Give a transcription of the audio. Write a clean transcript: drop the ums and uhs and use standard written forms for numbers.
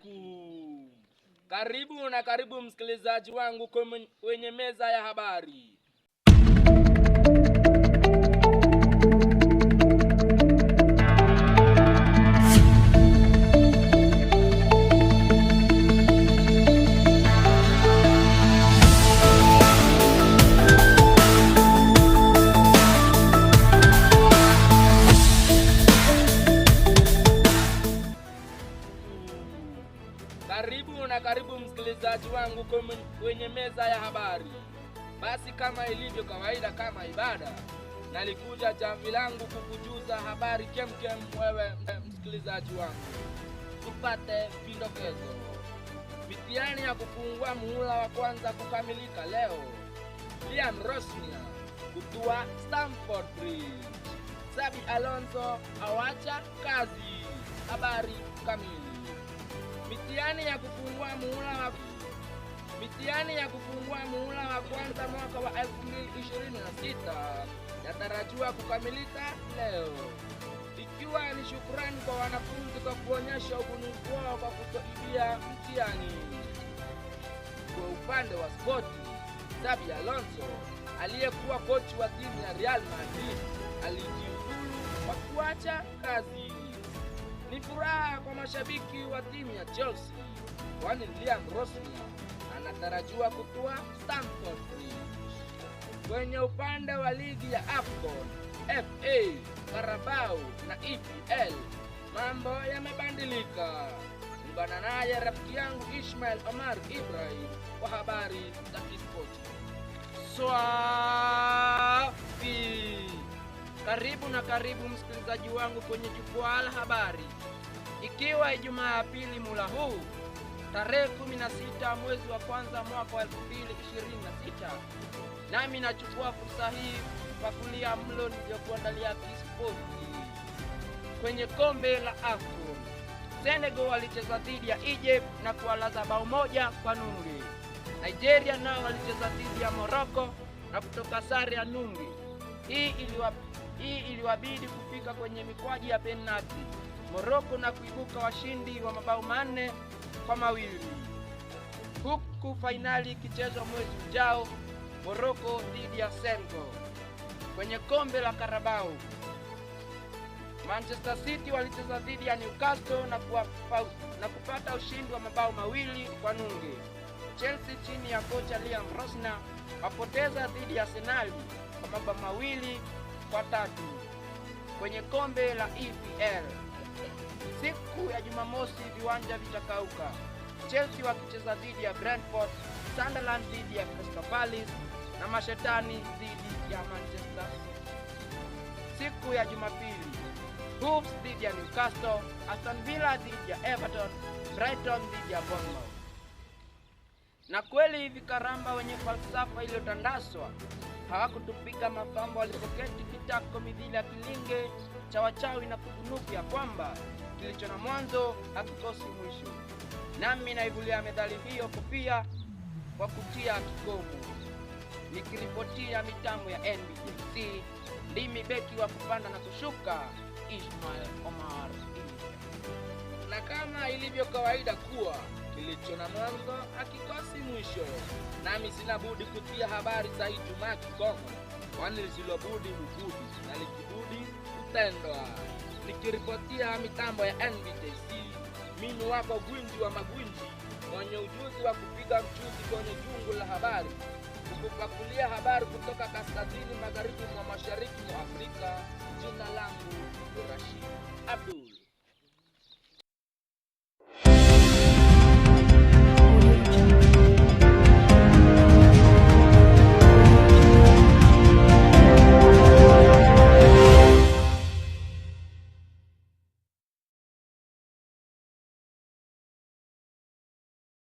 alaikum. Karibu msikilizaji wangu kwenye meza ya habari. Karibu msikilizaji wangu kwenye meza ya habari. Basi kama ilivyo kawaida, kama ibada, nalikuja jamvi langu kukujuza habari kemkem wewe msikilizaji wangu. Tupate vindokezo. Mitihani ya kufungua muhula wa kwanza kukamilika leo. Liam Rosnia kutua Stamford Bridge. Xabi Alonso awacha kazi. Habari kamili. Mitihani ya kufungua muhula wa kwanza mwaka wa 2026 yatarajiwa kukamilika leo, ikiwa ni shukrani kwa wanafunzi kwa kuonyesha ubunifu wao kwa kutoibia mtihani. Kwa upande wa spoti, Xabi Alonso aliyekuwa kochi wa timu ya Real Madrid alijiuzulu kwa kuacha kazi. Ni furaha kwa mashabiki wa timu ya Chelsea, kwani Liam Rosnia anatarajiwa kutua Stamford Bridge. Kwenye upande wa ligi ya AFCON, FA, Carabao na EPL, mambo yamebadilika. Ungana naye rafiki yangu Ismail Omar Ibrahim kwa habari za kispoti. Swafi! Karibu msikilizaji wangu kwenye jukwaa la habari. Ikiwa Ijumaa ya pili mula huu, tarehe 16 mwezi wa kwanza mwaka wa 2026, nami nachukua fursa hii kupakulia mlo niliokuandalia kispoti. Kwenye kombe la AFCON, Senegal walicheza dhidi ya Egypt na kuwalaza bao 1-0. Nigeria nao walicheza dhidi ya Morocco na kutoka sare ya nunge. Hii iliwabidi kufika kwenye mikwaju ya penalti Morocco na kuibuka washindi wa mabao 4-2, huku fainali ikichezwa mwezi ujao, Morocco dhidi ya Senegal. Kwenye kombe la Carabao, Manchester City walicheza dhidi ya Newcastle na kupata ushindi wa mabao 2-0. Chelsea chini ya kocha Liam Rosnia wapoteza dhidi ya Arsenal kwa mabao 2-3. Kwenye kombe la EPL, siku ya Jumamosi viwanja vitakauka. Chelsea wakicheza dhidi ya Brentford, Sunderland dhidi ya Crystal Palace na mashetani dhidi ya Manchester City. Siku ya Jumapili, Wolves dhidi ya Newcastle, Aston Villa dhidi ya Everton, Brighton dhidi ya Bournemouth. Na kweli hivi karamba wenye falsafa iliyotandaswa hawakutupika mapambo walipoketi kitako midhili ya kilinge cha wachawi na kutunuku ya kwamba kilicho na mwanzo hakikosi mwisho. Nami naivulia medali hiyo kofia kwa kutia kikomo. Nikiripotia mitambo ya NBC, ndimi beki wa kupanda na kushuka, Ismail Omar. Na kama ilivyo kawaida kuwa kilicho na mwanzo hakikosi mwisho, nami sina budi kutia habari za Ijumaa Kikongo, kwani lisilobudi hubudi na likibudi hutendwa. Nikiripotia mitambo ya NBC, mimi wako gwinji wa magwinji, mwenye ujuzi wa kupiga mchuzi kwenye jungu la habari, kukupakulia habari kutoka kaskazini magharibi mwa mashariki mwa Afrika. Jina langu ni Rashid Abdul.